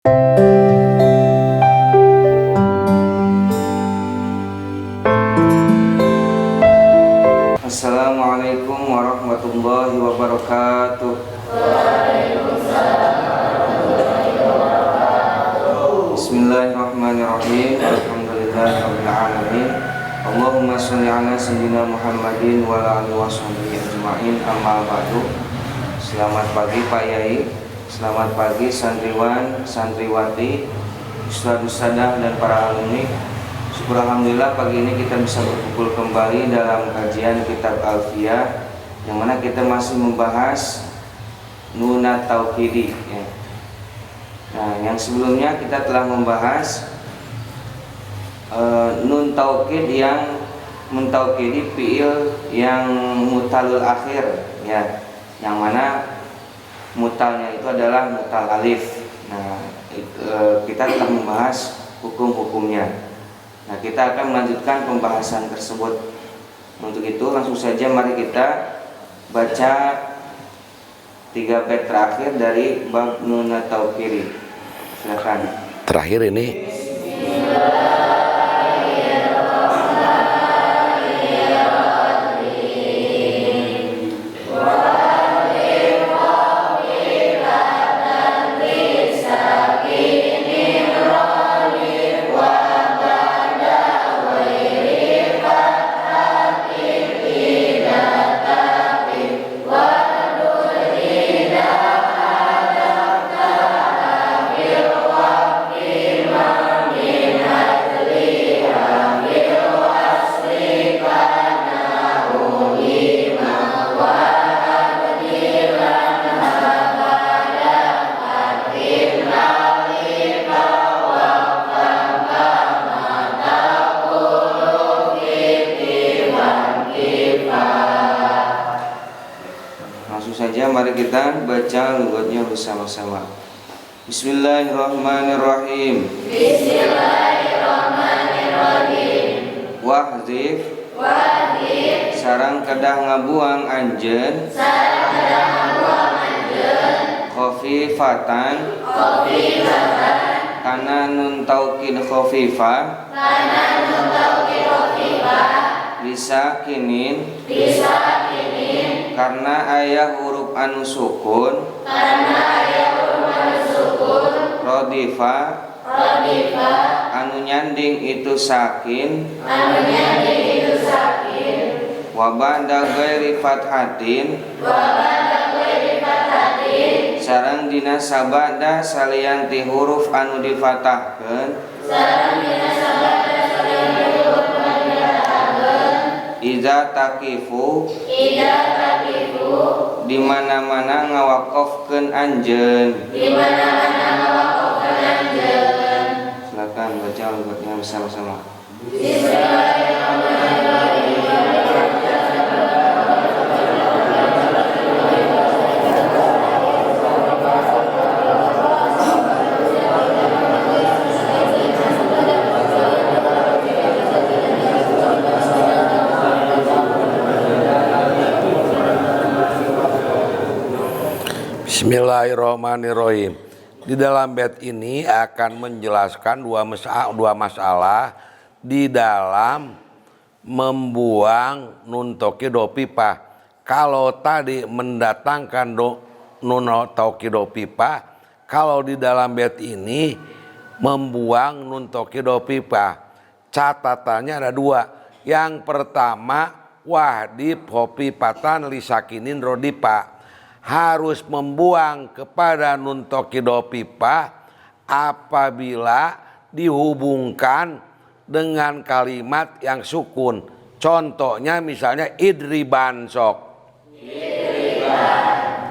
Assalamualaikum warahmatullahi wabarakatuh. Bismillahirrahmanirrahim. Alhamdulillahirabbil alamin. Allahumma shalli ala sayyidina Muhammadin wa ala alihi washabihi ajmain. Amma ba'du. Selamat pagi Pak Yai. Selamat pagi santriwan, santriwati, ustadz-ustadzah dan para alumni. Syukur alhamdulillah pagi ini kita bisa berkumpul kembali dalam kajian kitab Alfiyah, yang mana kita masih membahas Nunat Tauhidi ya. Nah, yang sebelumnya kita telah membahas nun taukid yang mentaukidi fiil yang mutalul akhir ya, yang mana mutalnya itu adalah mutal alif. Nah, kita telah membahas hukum-hukumnya. Nah, kita akan melanjutkan pembahasan tersebut. Untuk itu langsung saja mari kita baca 3 bait terakhir dari bab Nunat Tauhidi. Silakan. Terakhir ini. Mari kita baca lughatnya bersama-sama. Bismillahirrahmanirrahim. Bismillahirrahmanirrahim. Wahdzif sareng kedah ngabuang anjeun. Khafifatan kana nun taukid khafifah. Bisa kinin karena ayah huruf anu sukun rodifa anu nyanding itu sakin wa ba'da ghairi fathatin sareng dina sabada salianti huruf anu difatahkeun Iza takifu di mana-mana ngawakofkeun anjeun. Silakan baca lughatnya bersama-sama. Bismillahirrahmanirrahim. Di dalam bait ini akan menjelaskan dua masalah di dalam membuang nun tokido pipa. Kalau tadi mendatangkan nun tokido pipa, kalau di dalam bait ini membuang nun tokido pipa. Catatannya ada 2. Yang pertama wahdib khafifatan lisakinin rodipa, harus membuang kepada nun tokido pipa apabila dihubungkan dengan kalimat yang sukun. Contohnya misalnya idriban sok.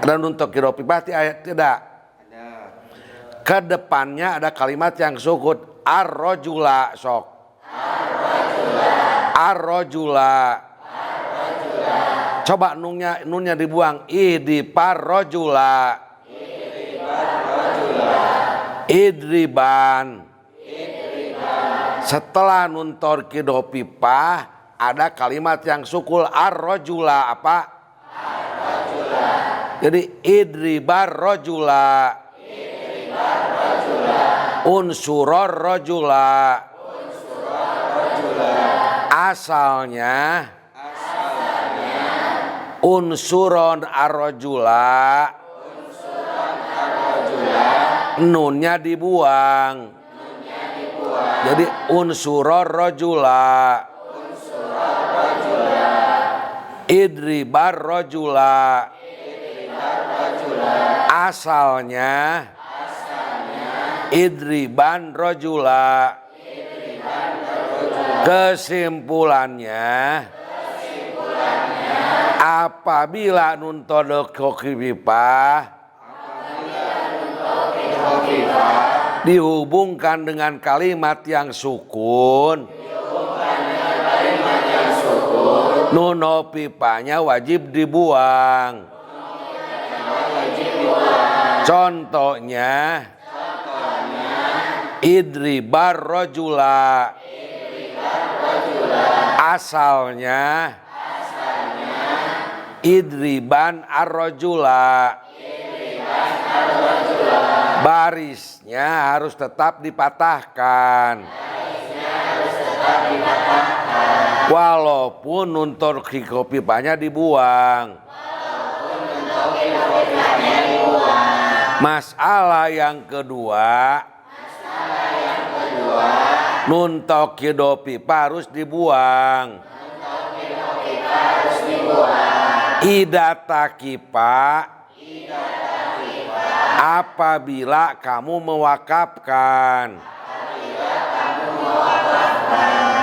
Ada nun tokido pipa di ayat tidak? Ada. Kedepannya ada kalimat yang sukun. Ar-rajula sok. Ar-rajula. Coba nunnya dibuang. Idipar rojula. Idriban. Setelah nun tokido pipa ada kalimat yang sukul ar-rojula apa? Ar-rojula. Jadi idribar rojula. Idribar rojula. unsuror rajula. Asalnya unsuron ar-rajula. Nunnya dibuang. Jadi unsuror rajula. Idribar rajula. Asalnya idriban rajula. Kesimpulannya apabila nun todok khafifah dihubungkan dengan kalimat yang sukun, nun khafifahnya wajib dibuang. Contohnya idribar rajula. Asalnya idriban ar-rajula. Barisnya harus tetap dipatahkan. Walaupun nun khafifahnya dibuang. Masalah yang kedua, nun khafifah harus dibuang. Idza taqifa apabila kamu mewakafkan.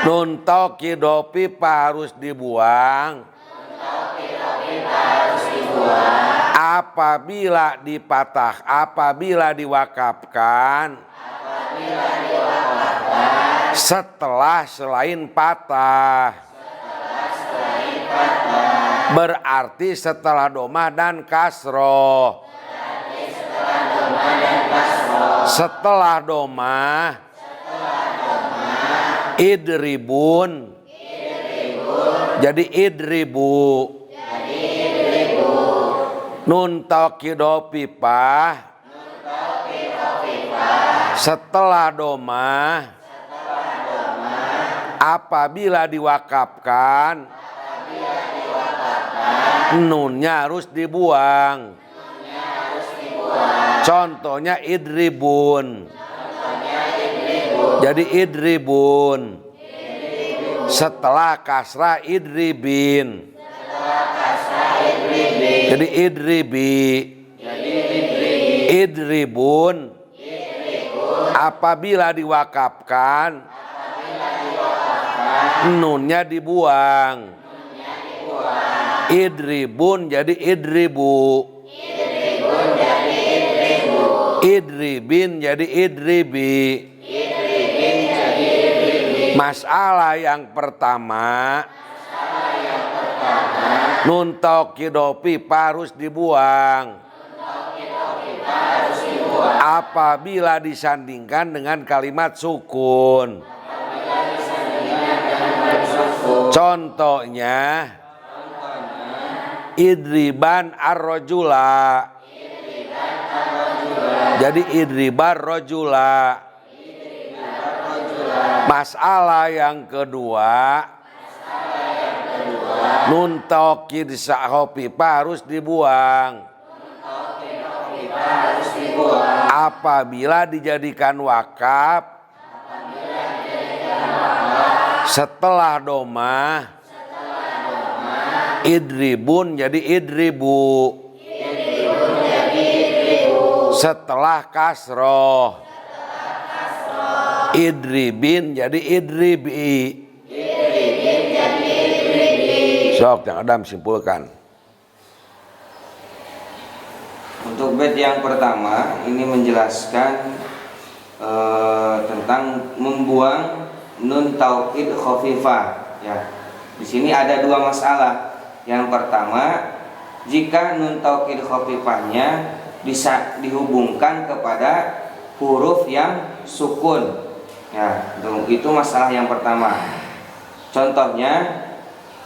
Nun khafifah harus dibuang apabila dipatah, apabila diwakafkan setelah selain patah. Berarti setelah domah dan kasroh. Setelah domah idribun jadi idribu. Nun khafifah setelah domah apabila diwakafkan nunnya harus dibuang. Contohnya idribun. Jadi idribun. Setelah kasrah idribin. Jadi idribi. Idribun. Apabila diwakafkan nunnya dibuang. Idribun jadi idribu. Idribin jadi idribi. Masalah yang pertama, nun khafifah harus dibuang apabila disandingkan dengan kalimat sukun. Contohnya idriban ar-rajula. Jadi idribar rajula. Masalah yang kedua, nun khafifah harus dibuang apabila dijadikan wakaf setelah domah idribun jadi idribu. Setelah kasroh idribin jadi idribi. Sok yang Adam simpulkan. Untuk bait yang pertama ini menjelaskan tentang membuang nun taukid khafifah. Ya, di sini ada dua masalah. Yang pertama, jika nun taukid khafifahnya bisa dihubungkan kepada huruf yang sukun. Ya, itu masalah yang pertama. Contohnya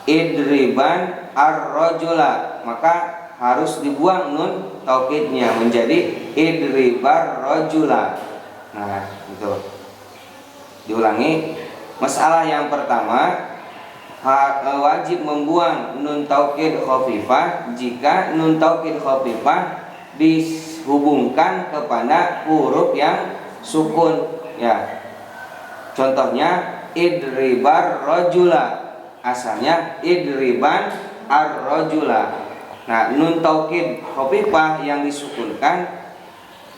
idriban ar-rajula, maka harus dibuang nun taukidnya menjadi idribar rajula. Nah, itu. Diulangi. Masalah yang pertama, wajib membuang nun taukid khafifah jika nun taukid khafifah dihubungkan kepada huruf yang sukun, ya. Contohnya idribar rajula, asalnya idriban ar-rajula. Nah, nun taukid khafifah yang disukunkan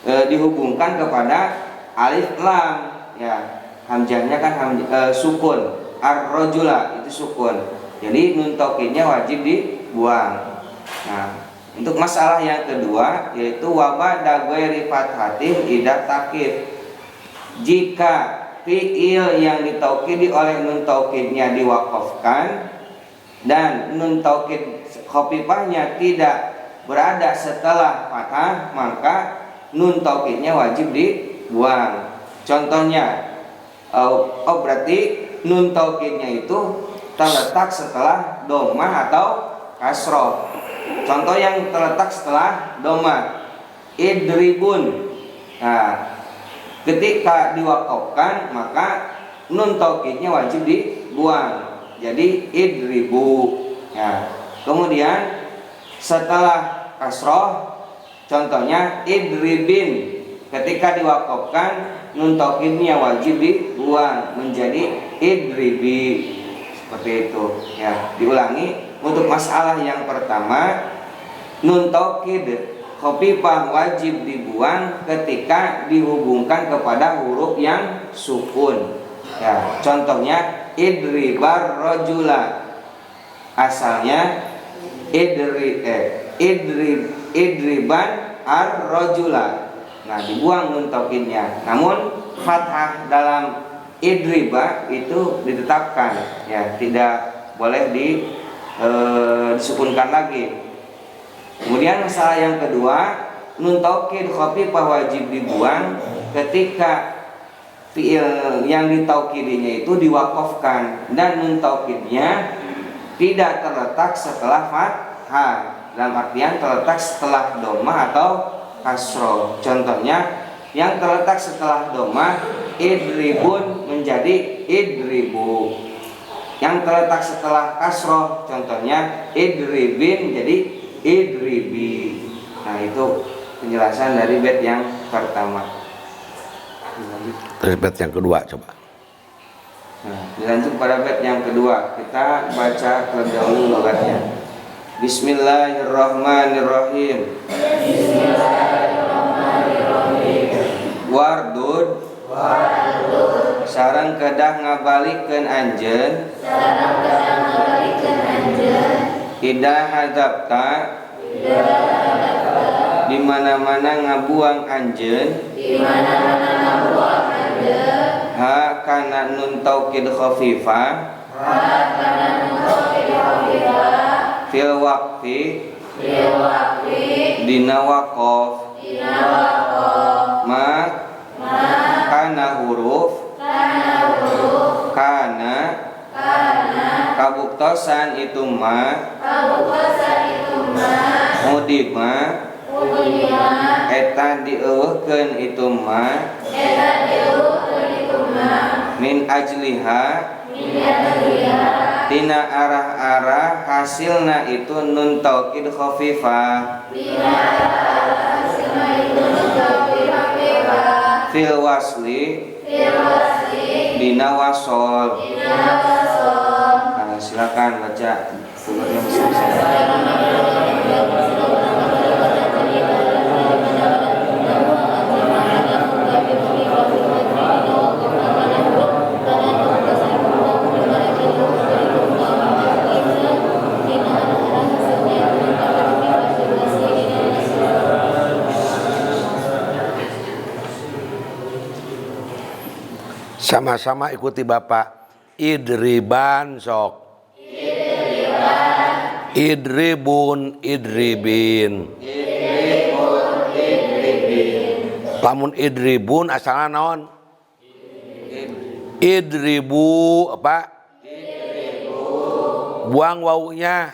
dihubungkan kepada alif lam, ya. Hamzahnya kan sukun, ar-rajula itu sukun. Jadi nun taukidnya wajib dibuang. Nah, untuk masalah yang kedua yaitu wabada ghairi fathatin idza takid. Jika fiil yang ditaukidi oleh nun taukidnya diwaqafkan dan nun taukid khafifahnya tidak berada setelah fathah, maka nun taukidnya wajib dibuang. Contohnya, berarti nun taukidnya itu terletak setelah dhammah atau kasroh. Contoh yang terletak setelah dhammah, idribun. Nah, ketika diwaqafkan maka nun taukidnya wajib dibuang. Jadi idribu. Ya. Kemudian setelah kasroh, contohnya idribin. Ketika diwaqafkan nun taukidnya wajib dibuang menjadi idribi. Seperti itu, ya. Diulangi. Untuk masalah yang pertama, nun taukid khafifah wajib dibuang ketika dihubungkan kepada huruf yang sukun. Ya, contohnya idribar rajula. Asalnya idriban ar-rajula. Nah, dibuang nun taukidnya. Namun fathah dalam idriba itu ditetapkan, ya, tidak boleh disukunkan lagi. Kemudian masalah yang kedua, nun taukid khafifah wajib dibuang ketika fiil yang ditaukidinya itu diwaqafkan dan nun taukidnya tidak terletak setelah fathah, dalam artian terletak setelah dhammah atau kasroh. Contohnya yang terletak setelah dhammah idribun menjadi idribu. Yang terletak setelah kasroh, contohnya idribin menjadi idribi. Nah, itu penjelasan dari bait yang pertama. Dari bait yang kedua coba. Nah, dilanjut pada bait yang kedua. Kita baca terlebih dahulu logatnya. Bismillahirrahmanirrahim. Wardud sareng kedah ngabalikeun anjeun ida hadzabta di mana-mana ngabuang anjeun ha kana nun taukid khafifah fil waqfi dina waqaf ma kana huruf kana kabuktosan itu ma mudima eta dieuweuhkeun itu ma min ajliha tina arah-arah hasilna itu nun taukid khafifah fil wasli dina wasol. Nah, silakan baca suratnya Sama-sama ikuti Bapak. Idriban sok. Idribun, idribin. Lamun idribun asalna naon? Idribu apa? Buang wawunya.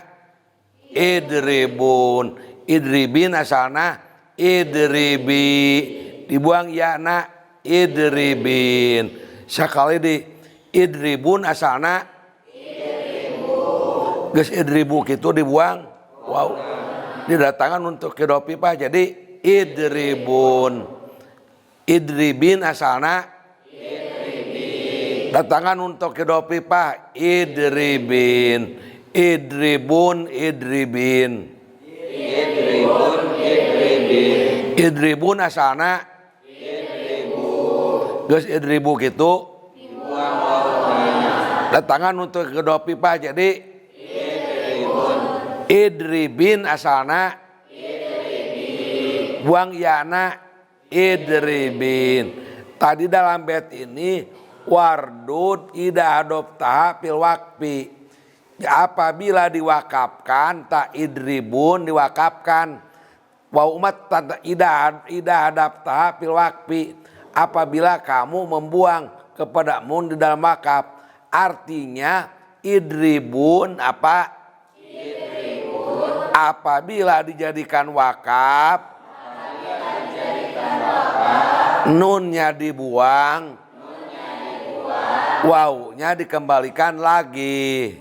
Idribun. Idribin asalna idribi. Dibuang ya na idribin. Sakali di idribun asalna geus idribu kitu dibuang wow didatangkan untuk kedopipah jadi idribun. Idribin asalna datangan untuk kedopipah idribin. Idribun idribin. Idribun asalna geus idribu kitu datangan untuk kedua pipa jadi idribin asalna buang yana idribin. Tadi dalam bait ini wardud ida adopta fil waqfi, apabila diwakafkan tak idribun diwakafkan wa umat ida adapta fil waqfi, apabila kamu membuang kepada mun di dalam wakaf. Artinya idribun apa? Idribun. Apabila dijadikan wakaf, nunnya dibuang, wawunya dikembalikan lagi.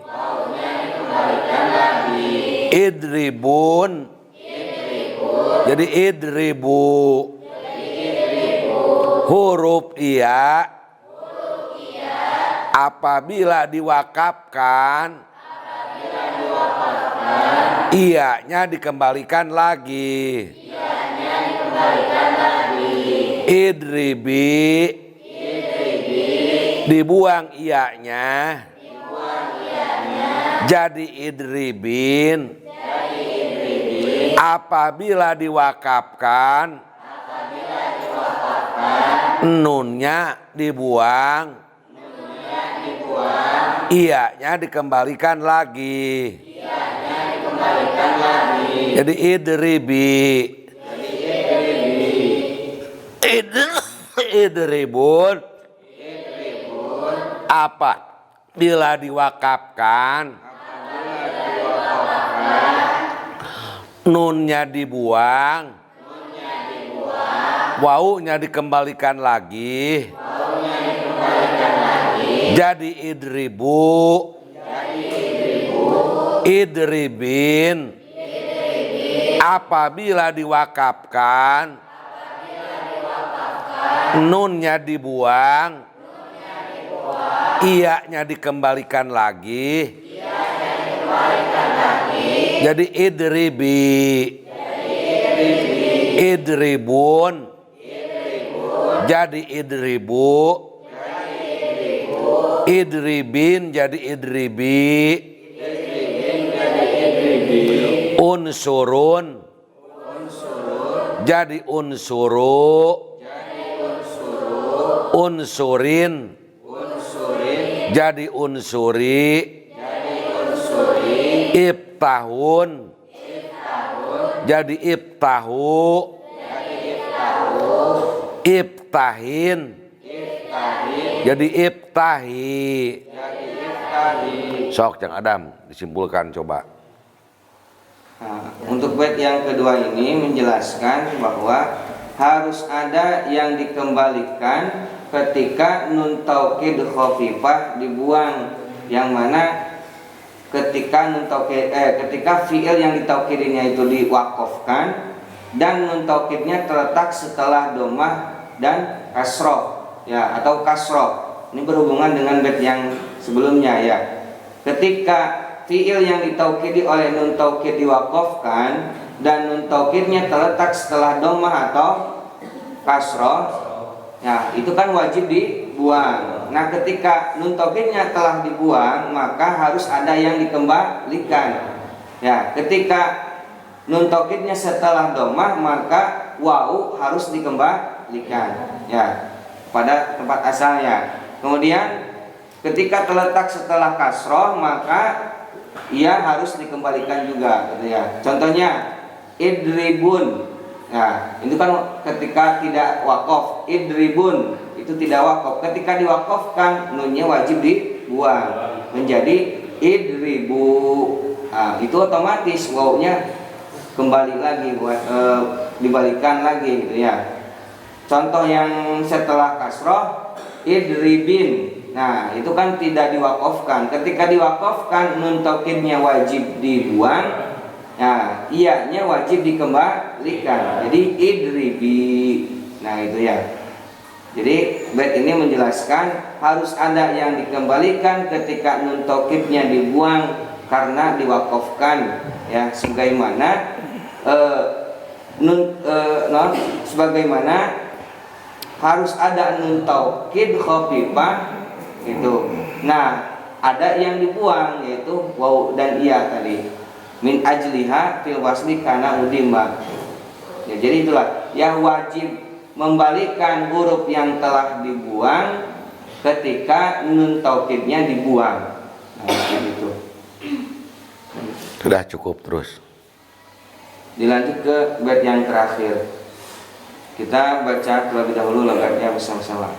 Idribun. Jadi idribu. Huruf iya apabila diwakafkan, iyanya dikembalikan lagi. Idribi, dibuang iyanya, jadi idribin. Apabila diwakafkan, nunnya dibuang, iyanya dikembalikan lagi. Jadi idribi. Idribun. Apa? Bila diwakafkan, nunnya dibuang, wawunya dikembalikan lagi. Jadi idribu, idribin. Apabila diwakafkan, nunnya dibuang, iyanya dikembalikan lagi. Jadi idribi, idribun. Jadi idribu. Idribin jadi idribi. Unsurun jadi unsuru. Unsurin jadi unsuri. Iftahun jadi iftahu. Iftahin jadi iftahi. Sok Cang Adam disimpulkan coba. Nah, untuk bait yang kedua ini menjelaskan bahwa harus ada yang dikembalikan ketika nun taukid khafifah dibuang, yang mana ketika nun taukid ketika fiil yang ditaukidinya itu diwakafkan dan nun taukidnya terletak setelah domah dan kasroh ya atau kasroh. Ini berhubungan dengan bait yang sebelumnya ya. Ketika fiil yang ditaukidi oleh nun taukid diwakafkan dan nun taukidnya terletak setelah domah atau kasroh, ya itu kan wajib dibuang. Nah ketika nun taukidnya telah dibuang, maka harus ada yang dikembalikan. Ya, ketika nun taukidnya setelah domah, maka wawu harus dikembalikan. Ya, pada tempat asalnya. Kemudian ketika terletak setelah kasroh, maka ia harus dikembalikan juga, gitu ya. Contohnya idribun. Nah, itu kan ketika tidak wakaf. Idribun itu tidak wakaf. Ketika diwakafkan, nunnya wajib dibuang menjadi idribu. Nah, itu otomatis wawunya kembali lagi buat dibalikan lagi, gitu ya. Contoh yang setelah kasroh, idribin. Nah, itu kan tidak diwakofkan. Ketika diwakofkan, nun taukidnya wajib dibuang. Nah, iyanya wajib dikembalikan. Jadi idribi. Nah, itu ya. Jadi bait ini menjelaskan harus ada yang dikembalikan ketika nun taukidnya dibuang karena diwakofkan. Ya, sebagaimana sebagaimana harus ada nun taukid khafifah itu. Nah, ada yang dibuang yaitu waw dan iya tadi. Min ajliha fil wasli kana udimba. Ya, jadi itulah yang wajib membalikan huruf yang telah dibuang ketika nun taukidnya dibuang. Nah, gitu. Sudah cukup terus. Dilanjut ke bait yang terakhir. Kita baca terlebih dahulu logatnya bersama-sama.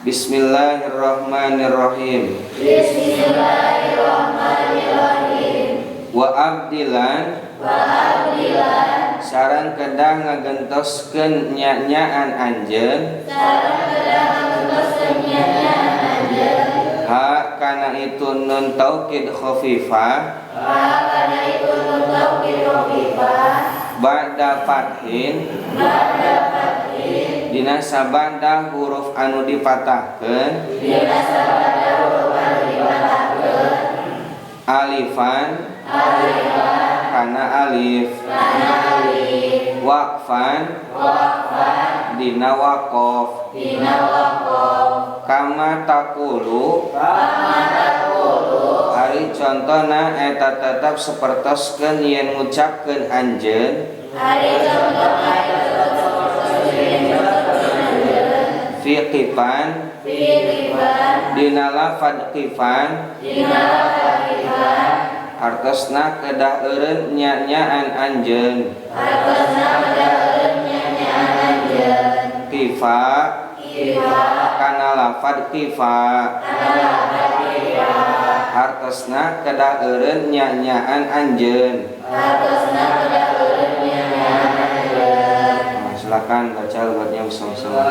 Bismillahirrahmanirrahim. Bismillahirrahmanirrahim. Wa abdilan sareng kedah ngagentoskeun nya-nyaan anjeun. Ha kana itu nun taukid khafifah. Ba'da fathin dina sabanda huruf anu dipatahkeun. Alifan kana alif. Waqfan dina waqaf. Kama takulu ari contona eta tetep sapertoskeun yen ngucapkeun anjeun. Fi qifan dina lafad qifan artosna kedah eureun nya-nyaan anjeun. Qifa kana lafad qifa artosna kedah eureun nya-nyaan anjeun. Silakan baca logatnya bersama-sama.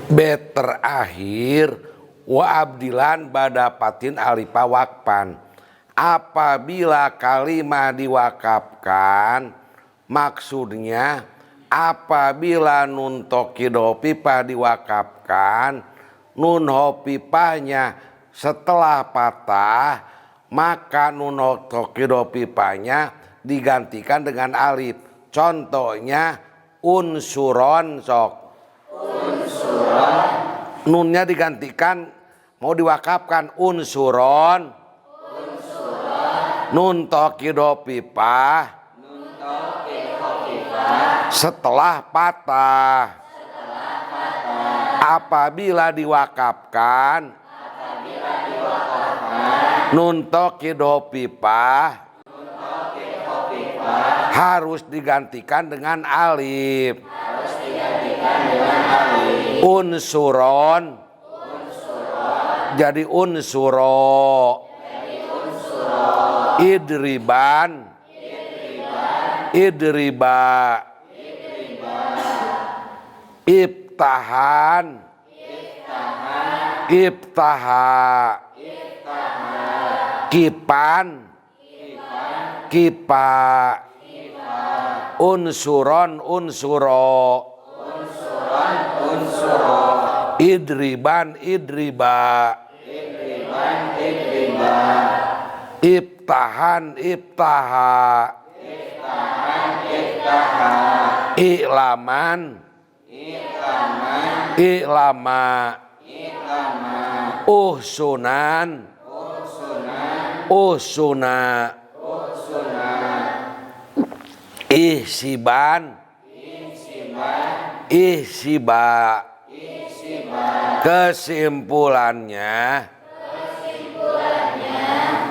Bet terakhir wa abdilan badapatin alifa wakpan. Apabila kalimah diwakafkan, maksudnya apabila nun tokid hopipah diwakafkan, nun hopipahnya setelah patah, maka nun tokid hopipahnya digantikan dengan alif. Contohnya unsuron sok. Nunnya digantikan, mau diwakafkan unsuron. Nun tokidopipah setelah patah. Apabila diwakafkan, nun tokidopipah harus digantikan dengan alif. Unsuron jadi unsuro. Idriban idriba. Ibtahan ibtaha. Kipan kipa. Unsuron unsuro. Idriban idriba. Ibtahan ibtaha. I'laman i'lama. Uhsunan uhsuna. Ihsiban ihsiba. Kesimpulannya,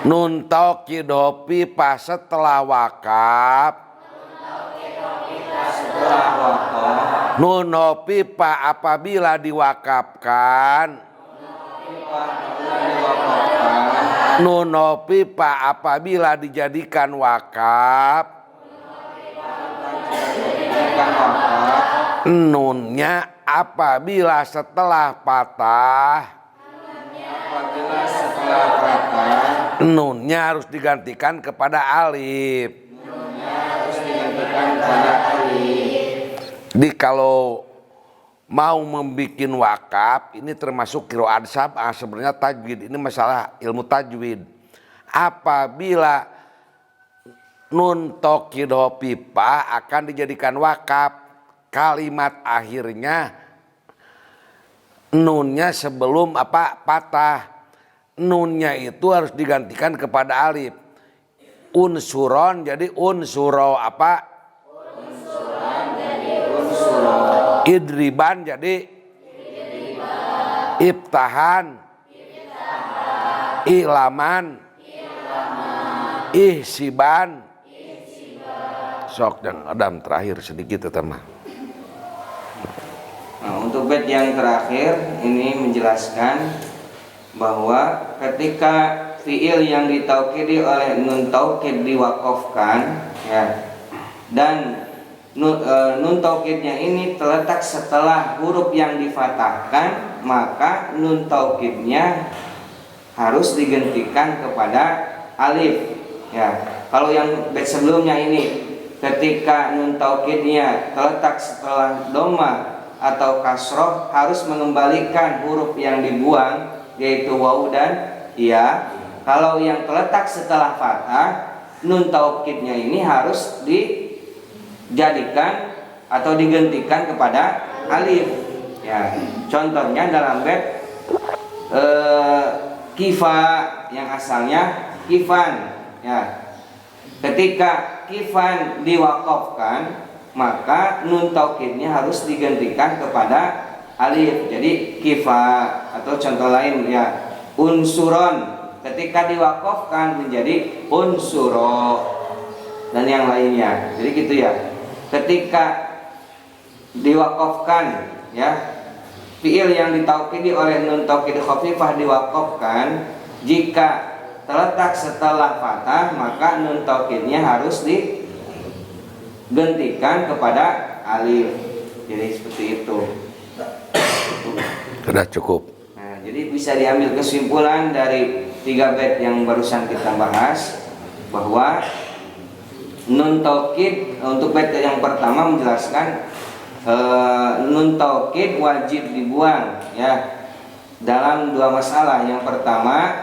nun taukid hopipah setelah wakaf, setelah wakaf, nun hopipah apabila diwakafkan, nun hopipah apabila dijadikan wakaf, nunnya apabila setelah patah, apabila setelah patah, nunnya harus digantikan kepada alif. harus digantikan pada alif. Jadi kalau mau membikin wakaf, ini termasuk qiraat sab'ah, sebenarnya tajwid. Ini masalah ilmu tajwid. Apabila nun taukid hopipah akan dijadikan wakaf, kalimat akhirnya nunnya sebelum patah, nunnya itu harus digantikan kepada alif. Unsuron jadi unsuro idriban jadi ibtahan, ilaman, ihsiban. Sok yang adam terakhir sedikit teman. Nah, untuk bait yang terakhir ini menjelaskan bahwa ketika fiil yang ditaukidi oleh nun taukid diwakafkan, ya, dan nun taukidnya ini terletak setelah huruf yang difathahkan, maka nun taukidnya harus digantikan kepada alif. Ya, kalau yang bait sebelumnya ini ketika nun taukidnya terletak setelah dhamma atau kasroh harus mengembalikan huruf yang dibuang, yaitu waw dan ya. Kalau yang terletak setelah fathah, nun taukidnya ini harus dijadikan atau digantikan kepada alif. Ya, contohnya dalam bait kifa yang asalnya kifan. Ya, ketika kifan diwakafkan, maka nun taukidnya harus digantikan kepada alif. Jadi kifa, atau contoh lain ya unsuron, ketika diwakafkan menjadi unsuro, dan yang lainnya. Jadi gitu ya. Ketika diwakafkan, ya, fiil yang ditaukidi oleh nun taukid khafifah diwakafkan, jika terletak setelah fathah, maka nun taukidnya harus digantikan kepada alif. Jadi seperti itu. Sudah cukup. Nah, jadi bisa diambil kesimpulan dari 3 bait yang barusan kita bahas, bahwa nun taukid untuk bait yang pertama menjelaskan nun taukid wajib dibuang, ya, dalam 2 masalah. Yang pertama,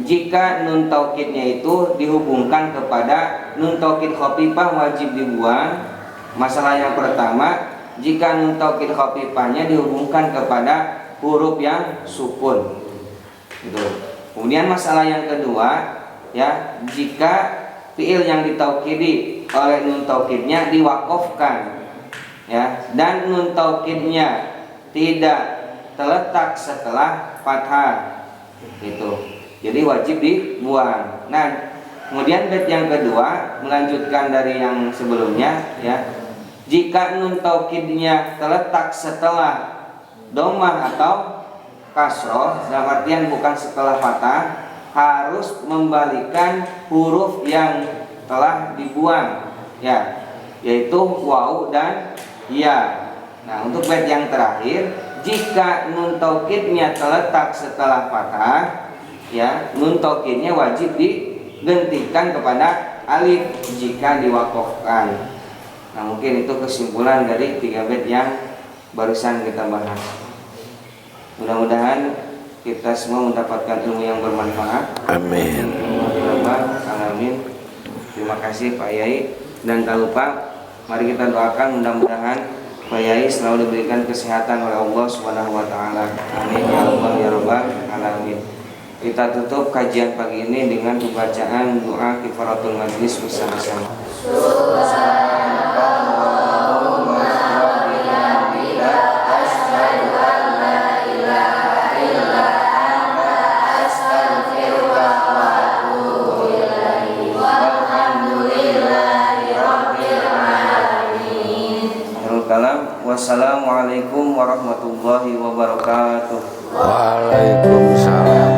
jika nun taukidnya itu dihubungkan kepada nun taukid khafifah wajib dibuang. Masalah yang pertama, jika nun taukid khafifahnya dihubungkan kepada huruf yang sukun. Gitu. Kemudian masalah yang kedua, ya, jika fiil yang ditaukidi oleh nun taukidnya diwakafkan, ya, dan nun taukidnya tidak terletak setelah fathah, gitu. Jadi wajib dibuang. Nah, kemudian bait yang kedua melanjutkan dari yang sebelumnya, ya. Jika nun taukidnya terletak setelah dhammah atau kasroh, dalam artian bukan setelah fathah, harus membalikan huruf yang telah dibuang, ya, yaitu waw dan ya. Nah, untuk bait yang terakhir, jika nun taukidnya terletak setelah fathah, ya, nun taukidnya wajib digantikan kepada alif jika diwakafkan. Nah, mungkin itu kesimpulan dari 3 bait yang barusan kita bahas. Mudah-mudahan kita semua mendapatkan ilmu yang bermanfaat. Amin. Amin. Terima kasih Pak Yai, dan tak lupa mari kita doakan mudah-mudahan Pak Yai selalu diberikan kesehatan oleh Allah Subhanahu wa taala. Amin ya Allah ya rabbal alamin. Kita tutup kajian pagi ini dengan pembacaan doa kifaratul majlis bersama-sama. Wassalamualaikum warahmatullahi wabarakatuh. Waalaikumsalam.